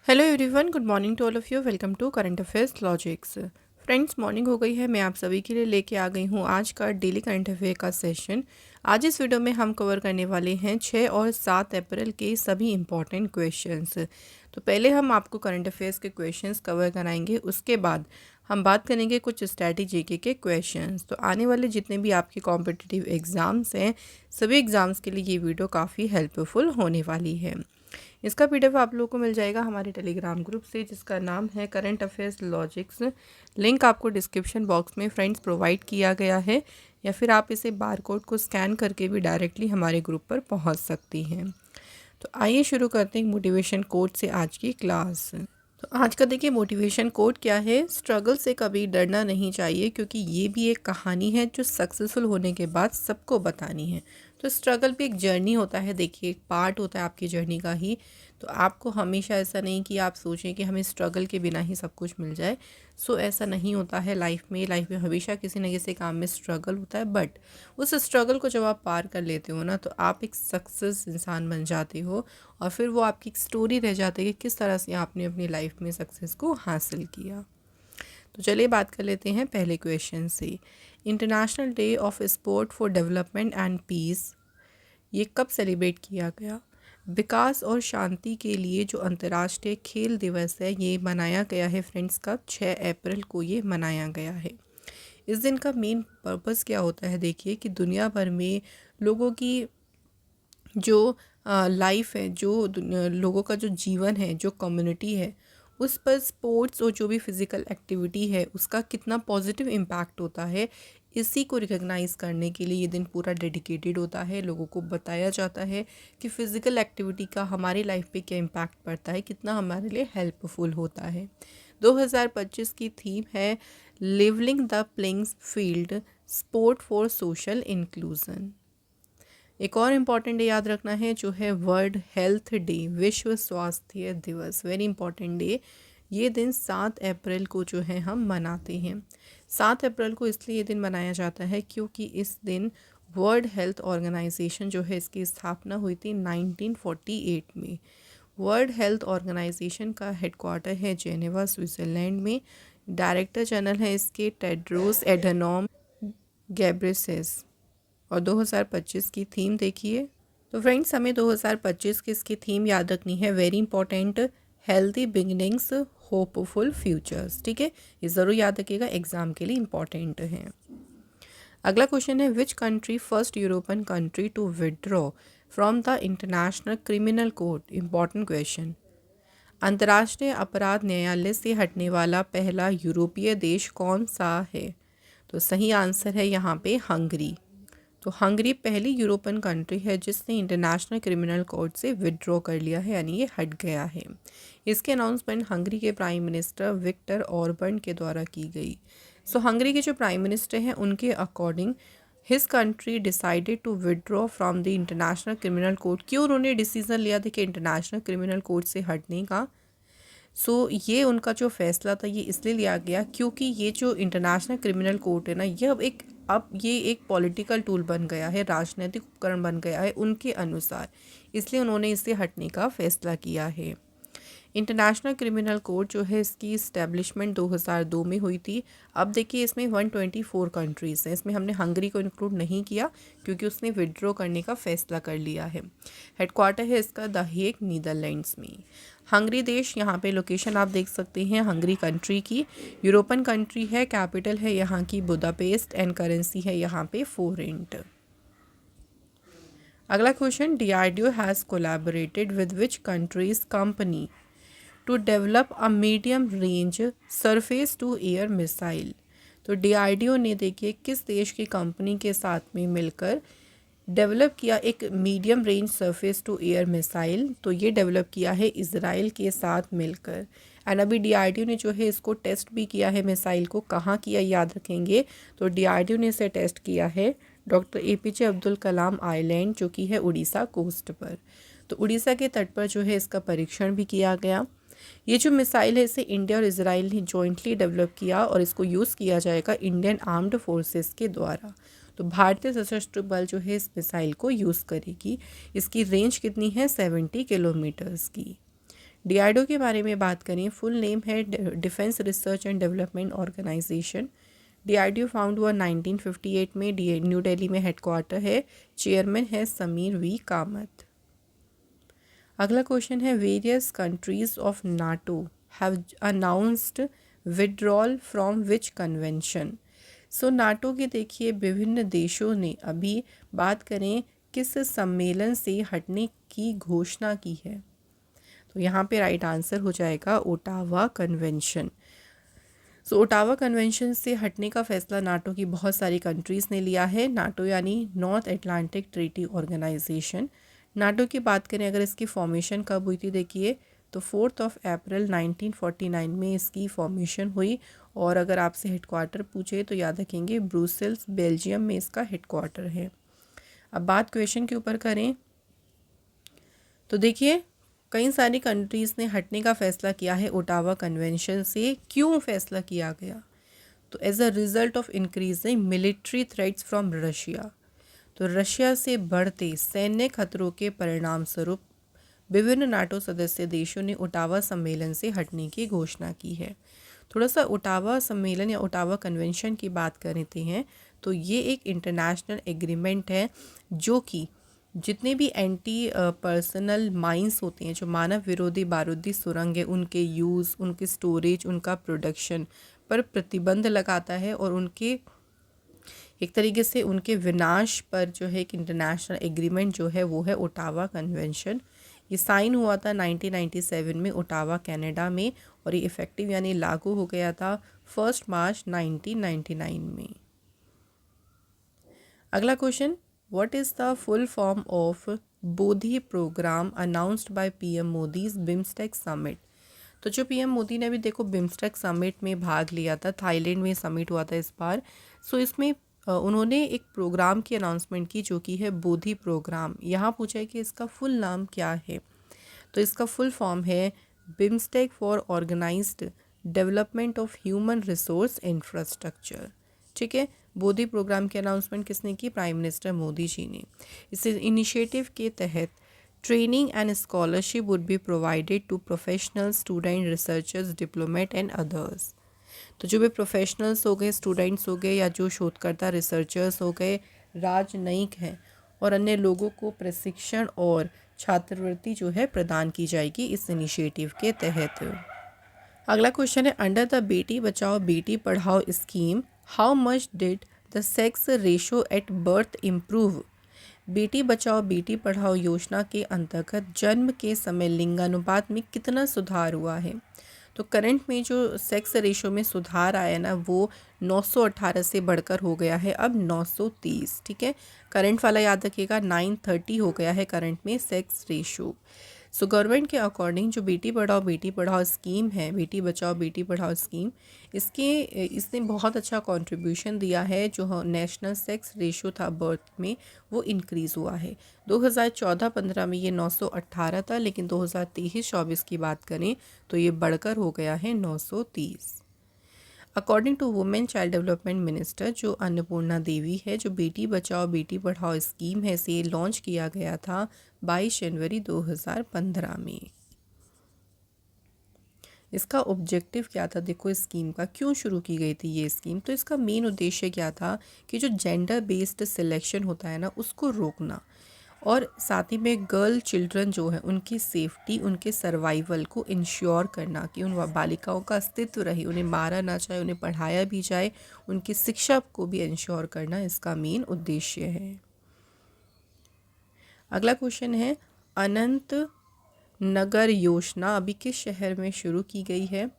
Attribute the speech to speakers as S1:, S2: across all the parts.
S1: Hello everyone, good morning to all of you. Welcome to current affairs logics. Friends, morning हो गई है। मैं आप सभी के लिए लेके आ गई हूँ आज का डेली करंट अफेयर का सेशन। आज इस वीडियो में हम कवर करने वाले हैं 6 और 7 अप्रैल के सभी इम्पॉर्टेंट क्वेश्चंस। तो पहले हम आपको करंट अफेयर्स के क्वेश्चंस कवर कराएंगे, उसके बाद हम बात करेंगे कुछ स्ट्रैटेजी के क्वेश्चंस। तो आने वाले जितने भी आपके कॉम्पिटिटिव एग्ज़ाम्स हैं, सभी एग्ज़ाम्स के लिए ये वीडियो काफ़ी हेल्पफुल होने वाली है। इसका पीडीएफ आप लोगों को मिल जाएगा हमारे टेलीग्राम ग्रुप से, जिसका नाम है करंट अफेयर्स लॉजिक्स। लिंक आपको डिस्क्रिप्शन बॉक्स में फ्रेंड्स प्रोवाइड किया गया है, या फिर आप इसे बारकोड को स्कैन करके भी डायरेक्टली हमारे ग्रुप पर पहुंच सकती हैं। तो आइए शुरू करते हैं मोटिवेशन कोट से आज की क्लास। तो आज का देखिए मोटिवेशन कोट क्या है। स्ट्रगल से कभी डरना नहीं चाहिए, क्योंकि ये भी एक कहानी है जो सक्सेसफुल होने के बाद सबको बतानी है। तो स्ट्रगल भी एक जर्नी होता है, देखिए एक पार्ट होता है आपकी जर्नी का ही। तो आपको हमेशा ऐसा नहीं कि आप सोचें कि हमें स्ट्रगल के बिना ही सब कुछ मिल जाए। सो ऐसा नहीं होता है लाइफ में हमेशा किसी न किसी काम में स्ट्रगल होता है। बट उस स्ट्रगल को जब आप पार कर लेते हो ना, तो आप एक सक्सेस इंसान बन जाते हो, और फिर वो आपकी एक स्टोरी रह जाती है कि किस तरह से आपने अपनी लाइफ में सक्सेस को हासिल किया। तो चलिए बात कर लेते हैं पहले क्वेश्चन से। International day of sport for development and peace ये कब सेलिब्रेट किया गया? विकास और शांति के लिए जो अंतर्राष्ट्रीय खेल दिवस है, ये मनाया गया है फ्रेंड्स कब? 6 अप्रैल को ये मनाया गया है। इस दिन का मेन पर्पस क्या होता है? देखिए कि दुनिया भर में लोगों की जो लाइफ है, जो लोगों का जो जीवन है, जो कम्युनिटी है, उस पर स्पोर्ट्स और जो भी फिज़िकल एक्टिविटी है उसका कितना पॉजिटिव इम्पैक्ट होता है, इसी को रिकग्नाइज़ करने के लिए ये दिन पूरा डेडिकेटेड होता है। लोगों को बताया जाता है कि फ़िज़िकल एक्टिविटी का हमारी लाइफ पे क्या इम्पैक्ट पड़ता है, कितना हमारे लिए हेल्पफुल होता है। 2025 की थीम है levelling the playing field, sport for social inclusion. एक और इम्पॉर्टेंट डे याद रखना है, जो है वर्ल्ड हेल्थ डे, विश्व स्वास्थ्य दिवस। Very important day. ये दिन 7 अप्रैल को जो है हम मनाते हैं। 7 अप्रैल को इसलिए ये दिन मनाया जाता है क्योंकि इस दिन वर्ल्ड हेल्थ ऑर्गेनाइजेशन जो है, इसकी स्थापना हुई थी 1948 में। वर्ल्ड हेल्थ ऑर्गेनाइजेशन का हेडक्वार्टर है जेनेवा, स्विट्ज़रलैंड में। डायरेक्टर जनरल है इसके टेड्रोस एडनॉम गैब्रेसेस। और 2025 की थीम देखिए। तो फ्रेंड्स, हमें 2025 की इसकी थीम याद रखनी है, very important, healthy beginnings, hopeful futures. ठीक है, ये ज़रूर याद रखिएगा, एग्जाम के लिए इंपॉर्टेंट है। अगला क्वेश्चन है, which country first European country to withdraw from the international criminal court? Important question. अंतर्राष्ट्रीय अपराध न्यायालय से हटने वाला पहला यूरोपीय देश कौन सा है? तो सही आंसर है यहाँ पे हंगरी। तो हंगरी पहली यूरोपियन कंट्री है जिसने इंटरनेशनल क्रिमिनल कोर्ट से विड्रॉ कर लिया है, यानी ये हट गया है। इसके अनाउंसमेंट हंगरी के प्राइम मिनिस्टर विक्टर ऑर्बन के द्वारा की गई। सो हंगरी के जो प्राइम मिनिस्टर हैं, उनके according his country decided to withdraw from the international criminal court. क्यों उन्होंने डिसीजन लिया था कि इंटरनेशनल क्रिमिनल कोर्ट से हटने का? ये उनका जो फैसला था, ये इसलिए लिया गया क्योंकि ये जो इंटरनेशनल क्रिमिनल कोर्ट है ना, ये एक पॉलिटिकल टूल बन गया है, राजनीतिक उपकरण बन गया है उनके अनुसार। इसलिए उन्होंने इससे हटने का फैसला किया है। इंटरनेशनल क्रिमिनल कोर्ट जो है, इसकी इस्टेब्लिशमेंट 2002 में हुई थी। अब देखिए इसमें 124 कंट्रीज़ हैं। इसमें हमने हंगरी को इंक्लूड नहीं किया क्योंकि उसने विड्रॉ करने का फैसला कर लिया है। हेडक्वार्टर है इसका द हेग, नीदरलैंड्स में। हंगरी देश, यहाँ पे लोकेशन आप देख सकते हैं हंगरी कंट्री की। यूरोपियन कंट्री है, कैपिटल है यहाँ की बुदापेस्ट, एंड करेंसी है यहाँ पे फोरेंट। अगला question, DRDO has collaborated with which countries company to develop a medium range surface to air missile? तो डीआरडीओ ने देखिए किस देश की कंपनी के साथ में मिलकर डेवलप किया एक medium range surface to air missile? तो ये डेवलप किया है इजराइल के साथ मिलकर। एंड अभी डीआरडीओ ने जो है इसको टेस्ट भी किया है मिसाइल को। कहाँ किया याद रखेंगे? तो डीआरडीओ ने इसे टेस्ट किया है doctor APJ Abdul Kalam island, जो कि है उड़ीसा कोस्ट पर। तो उड़ीसा के तट पर जो है इसका परीक्षण भी किया गया। ये जो मिसाइल है, इसे इंडिया और इजराइल ने जॉइंटली डेवलप किया और इसको यूज़ किया जाएगा इंडियन आर्म्ड फोर्सेस के द्वारा। तो भारतीय सशस्त्र बल जो है इस मिसाइल को यूज़ करेगी। इसकी रेंज कितनी है? 70 किलोमीटर्स की। डीआरडीओ के बारे में बात करें, फुल नेम है defence research and development organisation. DRDO found हुआ 1958 में, न्यू दिल्ली में हेडक्वार्टर है। चेयरमैन है समीर वी कामत। अगला क्वेश्चन है, various countries of NATO have announced withdrawal from which convention. So NATO के देखिए विभिन्न देशों ने अभी बात करें किस सम्मेलन से हटने की घोषणा की है, तो यहाँ पे राइट आंसर हो जाएगा ओटावा कन्वेंशन। सो ओटावा कन्वेंशन से हटने का फैसला नाटो की बहुत सारी कंट्रीज़ ने लिया है। नाटो यानी north Atlantic treaty organisation. NATO की बात करें अगर इसकी फॉर्मेशन कब हुई थी, देखिए तो 4 अप्रैल 1949 में इसकी फॉर्मेशन हुई। और अगर आपसे हेडक्वार्टर पूछे तो याद रखेंगे ब्रुसेल्स बेल्जियम में इसका हेडक्वार्टर है। अब बात क्वेश्चन के ऊपर करें तो देखिए कई सारी कंट्रीज़ ने हटने का फ़ैसला किया है ओटावा कन्वेंशन से। क्यों फ़ैसला किया गया, तो as a result of increasing military threats from Russia. तो रशिया से बढ़ते सैन्य खतरों के परिणाम स्वरूप विभिन्न नाटो सदस्य देशों ने ओटावा सम्मेलन से हटने की घोषणा की है। थोड़ा सा ओटावा सम्मेलन या ओटावा कन्वेंशन की बात करते हैं तो ये एक इंटरनेशनल एग्रीमेंट है जो कि जितने भी एंटी पर्सनल माइंस होते हैं, जो मानव विरोधी बारूदी सुरंग है, उनके यूज़, उनके स्टोरेज, उनका प्रोडक्शन पर प्रतिबंध लगाता है और उनके एक तरीके से उनके विनाश पर जो है एक इंटरनेशनल एग्रीमेंट जो है वो है ओटावा कन्वेंशन। ये साइन हुआ था 1997 में ओटावा कनाडा में और ये इफ़ेक्टिव यानी लागू हो गया था 1 मार्च 1999 में। अगला question, what is the full form of Bodhi programme announced by PM Modi's BIMSTEC summit. तो जो पीएम मोदी ने अभी देखो बिम्स्टेक समिट में भाग लिया था, थाईलैंड में समिट हुआ था इस बार। सो इसमें उन्होंने एक प्रोग्राम की अनाउंसमेंट की जो कि है बोधि प्रोग्राम। यहाँ पूछा है कि इसका फुल नाम क्या है, तो इसका फुल फॉर्म है BIMSTEC for organised development of human resource infrastructure. ठीक है, बोधि प्रोग्राम की अनाउंसमेंट किसने की, प्राइम मिनिस्टर मोदी जी ने। इस इनिशिएटिव के तहत training and scholarship would be provided to professional student, researchers, diplomat and others. तो जो भी प्रोफेशनल्स हो गए, स्टूडेंट्स हो गए या जो शोधकर्ता रिसर्चर्स हो गए, राजनयिक हैं और अन्य लोगों को प्रशिक्षण और छात्रवृत्ति जो है प्रदान की जाएगी इस इनिशिएटिव के तहत। अगला क्वेश्चन है, under the Beti Bachao Beti Padhao scheme how much did the sex ratio at birth improve. Beti Bachao Beti Padhao योजना के अंतर्गत जन्म के समय लिंगानुपात में कितना सुधार हुआ है। तो करंट में जो सेक्स रेशो में सुधार आया ना वो 918 से बढ़कर हो गया है अब 930। ठीक है, करंट वाला याद रखिएगा 930 हो गया है करंट में सेक्स रेशो। सो गवर्नमेंट के अकॉर्डिंग जो बेटी पढ़ाओ स्कीम है, बेटी बचाओ बेटी पढ़ाओ स्कीम, इसने बहुत अच्छा कंट्रीब्यूशन दिया है। जो नेशनल सेक्स रेशो था बर्थ में वो इंक्रीज़ हुआ है। 2014-15 में ये 918 था, लेकिन 2023-24 की बात करें तो ये बढ़कर हो गया है 930। According to women child development minister जो अन्नपूर्णा देवी है, जो बेटी बचाओ बेटी पढ़ाओ स्कीम है से लॉन्च किया गया था 22 जनवरी 2015 में। इसका ऑब्जेक्टिव क्या था, देखो इस स्कीम का क्यों शुरू की गई थी ये स्कीम। तो इसका मेन उद्देश्य क्या था कि जो जेंडर बेस्ड सिलेक्शन होता है ना उसको रोकना और साथ ही में गर्ल चिल्ड्रन जो है उनकी सेफ्टी, उनके सर्वाइवल को इंश्योर करना कि उन बालिकाओं का अस्तित्व रहे, उन्हें मारा ना जाए, उन्हें पढ़ाया भी जाए, उनकी शिक्षा को भी इंश्योर करना इसका मेन उद्देश्य है। अगला क्वेश्चन है, अनंत नगर योजना अभी किस शहर में शुरू की गई है।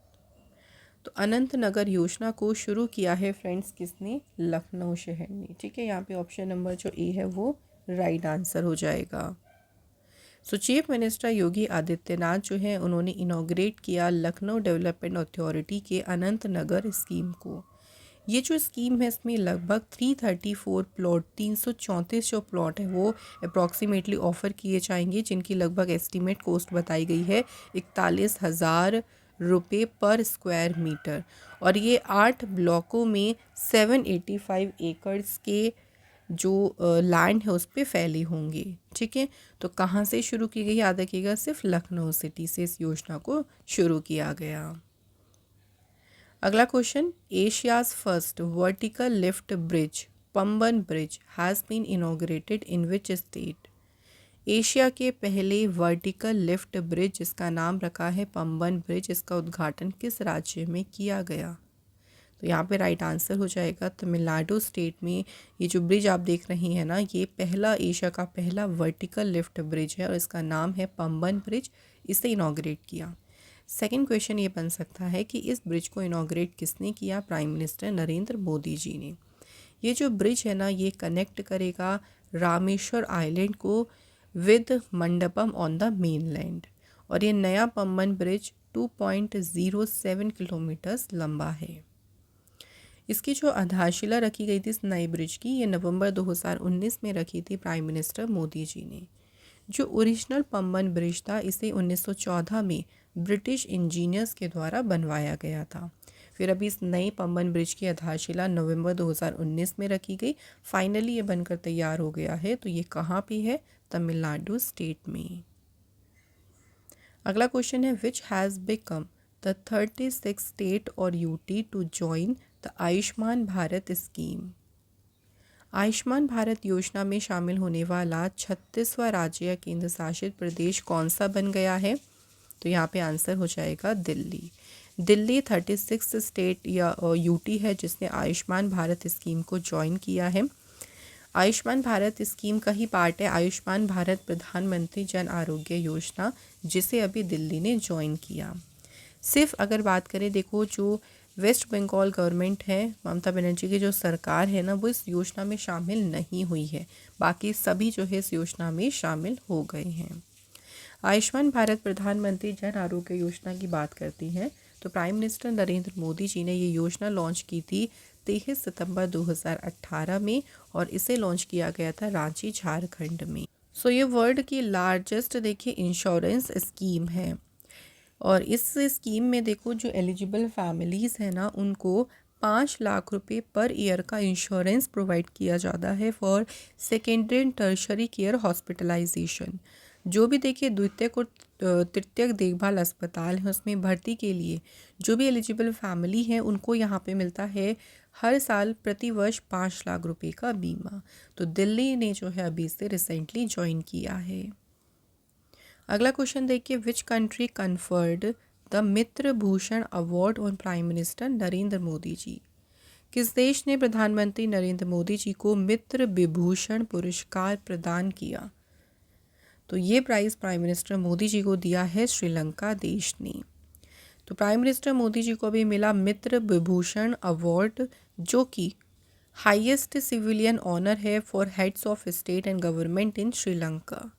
S1: तो अनंत नगर योजना को शुरू किया है फ्रेंड्स किसने, लखनऊ शहर ने। ठीक है, यहाँ पे ऑप्शन नंबर जो ए है वो राइट आंसर हो जाएगा। सो चीफ मिनिस्टर योगी आदित्यनाथ जो है उन्होंने इनॉग्रेट किया लखनऊ डेवलपमेंट अथॉरिटी के अनंत नगर स्कीम को। ये जो स्कीम है इसमें लगभग 334 प्लॉट, 334 जो प्लॉट है वो अप्रॉक्सीमेटली ऑफ़र किए जाएंगे, जिनकी लगभग एस्टीमेट कॉस्ट बताई गई है 41,000 रुपये पर स्क्वायर मीटर। और ये 8 ब्लॉकों में 785 एकड़्स के जो लैंड है उस पर फैली होंगी। ठीक है, तो कहाँ से शुरू की गई याद रखिएगा, सिर्फ लखनऊ सिटी से इस योजना को शुरू किया गया। अगला question, Asia's first vertical lift bridge Pamban bridge has been inaugurated in which state. Asia के पहले वर्टिकल लिफ्ट ब्रिज जिसका नाम रखा है पंबन ब्रिज, इसका उद्घाटन किस राज्य में किया गया। तो यहाँ पे राइट आंसर हो जाएगा तमिलनाडु स्टेट में। ये जो ब्रिज आप देख रही हैं ना, ये पहला एशिया का पहला वर्टिकल लिफ्ट ब्रिज है और इसका नाम है पंबन ब्रिज। इसे इनॉग्रेट किया। सेकंड क्वेश्चन ये बन सकता है कि इस ब्रिज को इनॉग्रेट किसने किया, प्राइम मिनिस्टर नरेंद्र मोदी जी ने। ये जो ब्रिज है ना, ये कनेक्ट करेगा रामेश्वर आइलैंड को with Mandapam on the mainland, और ये नया पंबन ब्रिज 2.07 किलोमीटर्स लंबा है। इसकी जो आधारशिला रखी गई थी इस नए ब्रिज की, ये नवंबर 2019 में रखी थी प्राइम मिनिस्टर मोदी जी ने। जो ओरिजिनल पंबन ब्रिज था इसे 1914 में ब्रिटिश इंजीनियर्स के द्वारा बनवाया गया था। फिर अभी इस नए पंबन ब्रिज की आधारशिला नवंबर 2019 में रखी गई। फाइनली ये बनकर तैयार हो गया है। तो ये कहाँ पे है, तमिलनाडु स्टेट में। अगला क्वेश्चन है, which has become the 36th state और UT to join the Ayushman Bharat scheme. Ayushman Bharat योजना में शामिल होने वाला 36वां राज्य या केंद्र शासित प्रदेश कौन सा बन गया है। तो यहाँ पे आंसर हो जाएगा दिल्ली। दिल्ली 36th स्टेट या यूटी है जिसने आयुष्मान भारत स्कीम को ज्वाइन किया है। आयुष्मान भारत स्कीम का ही पार्ट है आयुष्मान भारत प्रधानमंत्री जन आरोग्य योजना, जिसे अभी दिल्ली ने ज्वाइन किया। सिर्फ अगर बात करें, देखो जो वेस्ट बंगाल गवर्नमेंट है, ममता बनर्जी की जो सरकार है ना, वो इस योजना में शामिल नहीं हुई है। बाकी सभी जो है इस योजना में शामिल हो गए हैं। आयुष्मान भारत प्रधानमंत्री जन आरोग्य योजना की बात करती है तो प्राइम मिनिस्टर नरेंद्र मोदी जी ने ये योजना लॉन्च की थी 23 सितंबर 2018 में, और इसे लॉन्च किया गया था रांची झारखंड में। सो ये वर्ल्ड की लार्जेस्ट देखिए इंश्योरेंस स्कीम है, और इस स्कीम में देखो जो एलिजिबल फैमिलीज़ हैं ना, उनको 5 लाख रुपए पर ईयर का इंश्योरेंस प्रोवाइड किया जाता है for secondary and tertiary care hospitalisation. जो भी देखिए द्वितीयक और तृतीयक देखभाल अस्पताल है उसमें भर्ती के लिए जो भी एलिजिबल फैमिली है उनको यहाँ पे मिलता है हर साल प्रति वर्ष 5 लाख रुपए का बीमा। तो दिल्ली ने जो है अभी से रिसेंटली ज्वाइन किया है। अगला क्वेश्चन देखिए, which country conferred the Mitra Bhushan award on prime minister Narendra Modi ji. किस देश ने प्रधानमंत्री नरेंद्र मोदी जी को मित्र विभूषण पुरस्कार प्रदान किया। तो ये price prime minister Modi ji को दिया है श्रीलंका देश ने। तो प्राइम मिनिस्टर मोदी जी को भी मिला मित्र विभूषण अवार्ड, जो कि हाईएस्ट सिविलियन ऑनर है for heads of state and government in Sri Lanka.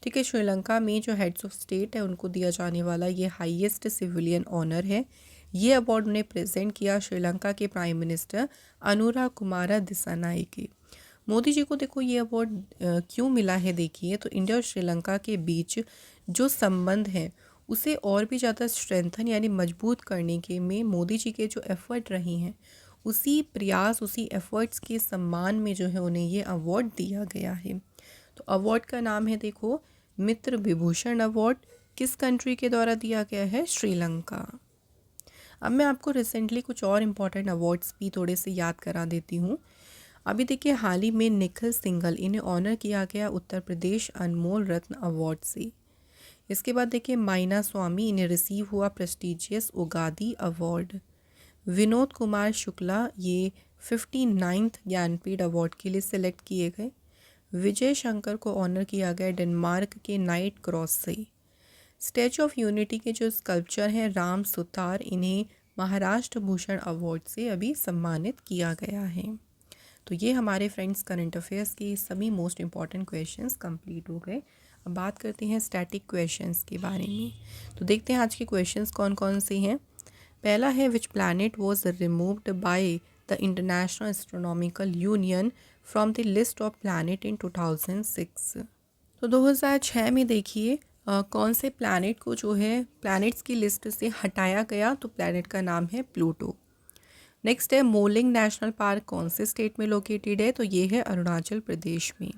S1: ठीक है, श्रीलंका में जो हेड्स ऑफ स्टेट है उनको दिया जाने वाला ये हाईएस्ट सिविलियन ऑनर है। ये अवार्ड उन्हें प्रेजेंट किया श्रीलंका के प्राइम मिनिस्टर अनुरा कुमारा दिसानायके। मोदी जी को देखो ये अवार्ड क्यों मिला है, देखिए तो इंडिया और श्रीलंका के बीच जो संबंध है उसे और भी ज़्यादा स्ट्रेंथन यानी मजबूत करने के में मोदी जी के जो एफर्ट रही हैं उसी प्रयास उसी एफर्ट्स के सम्मान में जो है उन्हें ये अवार्ड दिया गया है। तो अवार्ड का नाम है देखो मित्र विभूषण अवार्ड। किस कंट्री के द्वारा दिया गया है, श्रीलंका। अब मैं आपको रिसेंटली कुछ और इम्पॉर्टेंट अवार्ड्स भी थोड़े से याद करा देती हूँ। अभी देखिए हाल ही में निखिल सिंघल इन्हें ऑनर किया गया उत्तर प्रदेश अनमोल रत्न अवार्ड से। इसके बाद देखिए माइना स्वामी इन्हें रिसीव हुआ प्रेस्टिजियस उगादी अवार्ड। विनोद कुमार शुक्ला ये 59th ज्ञानपीठ अवार्ड के लिए सिलेक्ट किए गए। विजय शंकर को ऑनर किया गया डेनमार्क के नाइट क्रॉस से। स्टैचू ऑफ यूनिटी के जो स्कल्पचर हैं राम सुतार, इन्हें महाराष्ट्र भूषण अवार्ड से अभी सम्मानित किया गया है। तो ये हमारे फ्रेंड्स करंट अफेयर्स के सभी मोस्ट इम्पॉर्टेंट क्वेश्चंस कंप्लीट हो गए। अब बात करते हैं स्टैटिक क्वेश्चंस के बारे में। तो देखते हैं आज के क्वेश्चंस कौन कौन से हैं। पहला है, which planet was removed by the international astronomical union from the list of planet in 2006। तो 2006 में देखिए कौन से प्लैनेट को जो है प्लैनेट्स की लिस्ट से हटाया गया। तो प्लैनेट का नाम है प्लूटो। नेक्स्ट है मोलिंग नेशनल पार्क कौन से स्टेट में लोकेटेड है, तो ये है अरुणाचल प्रदेश में।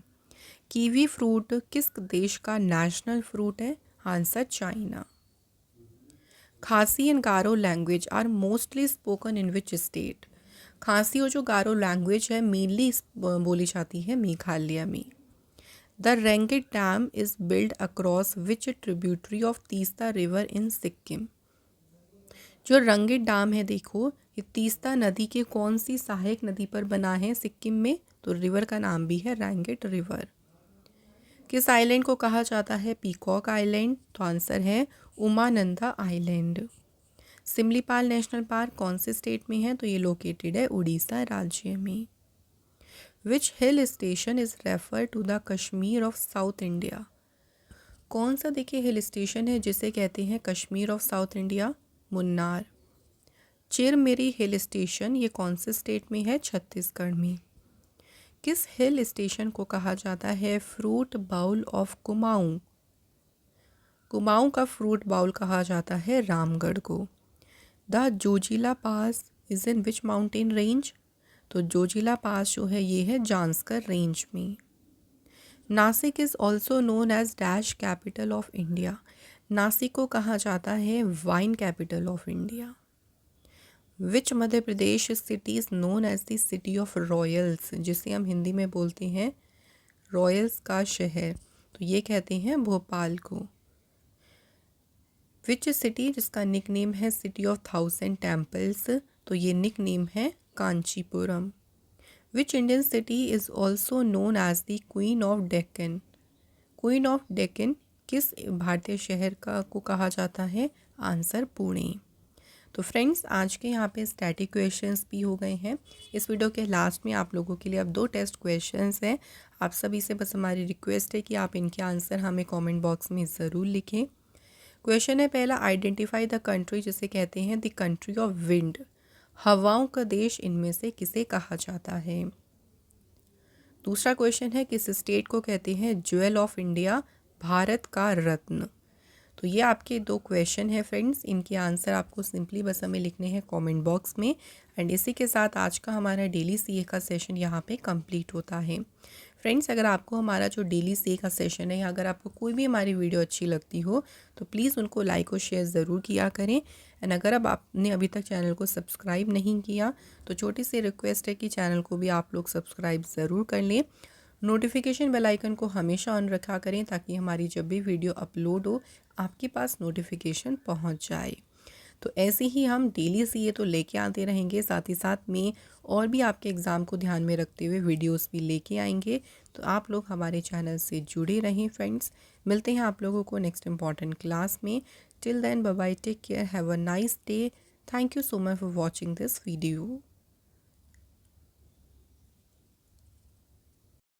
S1: कीवी फ्रूट किस देश का नेशनल फ्रूट है, answer China. Khasi and Garo language are mostly spoken in which state, Khasi और जो गारो लैंग्वेज है मेनली बोली जाती है मेघालय में। The Rangit dam is build across which tributary of Teesta river in Sikkim, जो रंगेट डैम है देखो ये तीस्ता नदी के कौन सी सहायक नदी पर बना है सिक्किम में, तो रिवर का नाम भी है रंगेट रिवर। किस आइलैंड को कहा जाता है पीकॉक आइलैंड, तो आंसर है Umananda island. Simlipal national park कौन से स्टेट में है, तो ये लोकेटेड है उड़ीसा राज्य में। विच hill station is refer to the Kashmir of south India, कौन सा देखिए हिल स्टेशन है जिसे कहते हैं Kashmir of south India, Munnar. Chirmiri hill station ये कौन से स्टेट में है, छत्तीसगढ़ में। किस हिल स्टेशन को कहा जाता है fruit bowl of Kumaon, Kumaon का फ्रूट बाउल कहा जाता है रामगढ़ को। The Zojila pass is in which mountain range, तो जोजिला पास जो है ये है जांस्कर रेंज में। Nashik is also known as dash capital of India, Nashik को कहा जाता है wine capital of India. Which Madhya Pradesh city is known as the city of royals, जिसे हम हिंदी में बोलते हैं रॉयल्स का शहर, तो ये कहते हैं भोपाल को। विच सिटी जिसका निक नेम है सिटी ऑफ 1000 टेम्पल्स, तो ये निक नेम है Kanchipuram. Which Indian city is also known as the queen of Deccan, queen of Deccan किस भारतीय शहर का को कहा जाता है, आंसर पुणे। तो फ्रेंड्स आज के यहाँ पे स्टैटिक क्वेश्चंस भी हो गए हैं। इस वीडियो के लास्ट में आप लोगों के लिए अब 2 टेस्ट क्वेश्चंस हैं। आप सभी से बस हमारी रिक्वेस्ट है कि आप इनके आंसर हमें कमेंट बॉक्स में ज़रूर लिखें। क्वेश्चन है पहला, आइडेंटिफाई द कंट्री जिसे कहते हैं द कंट्री ऑफ विंड, हवाओं का देश इनमें से किसे कहा जाता है। दूसरा क्वेश्चन है, किस स्टेट को कहते हैं ज्वेल ऑफ इंडिया, भारत का रत्न। तो ये आपके 2 क्वेश्चन हैं फ्रेंड्स, इनके आंसर आपको सिंपली बस हमें लिखने हैं कमेंट बॉक्स में। एंड इसी के साथ आज का हमारा डेली सीए का सेशन यहाँ पे कंप्लीट होता है। फ्रेंड्स अगर आपको हमारा जो डेली सीए का सेशन है या अगर आपको कोई भी हमारी वीडियो अच्छी लगती हो तो प्लीज़ उनको लाइक और शेयर ज़रूर किया करें। एंड अगर अब आपने अभी तक चैनल को सब्सक्राइब नहीं किया तो छोटी सी रिक्वेस्ट है कि चैनल को भी आप लोग सब्सक्राइब ज़रूर कर लें। नोटिफिकेशन बेल आइकन को हमेशा ऑन रखा करें ताकि हमारी जब भी वीडियो अपलोड हो आपके पास नोटिफिकेशन पहुंच जाए। तो ऐसे ही हम डेली सीए तो लेके आते रहेंगे, साथ ही साथ में और भी आपके एग्ज़ाम को ध्यान में रखते हुए वीडियोस भी लेके आएंगे। तो आप लोग हमारे चैनल से जुड़े रहें फ्रेंड्स। मिलते हैं आप लोगों को नेक्स्ट इम्पॉर्टेंट क्लास में। Till then bye bye, take care, have a nice day. Thank you so much for watching this video.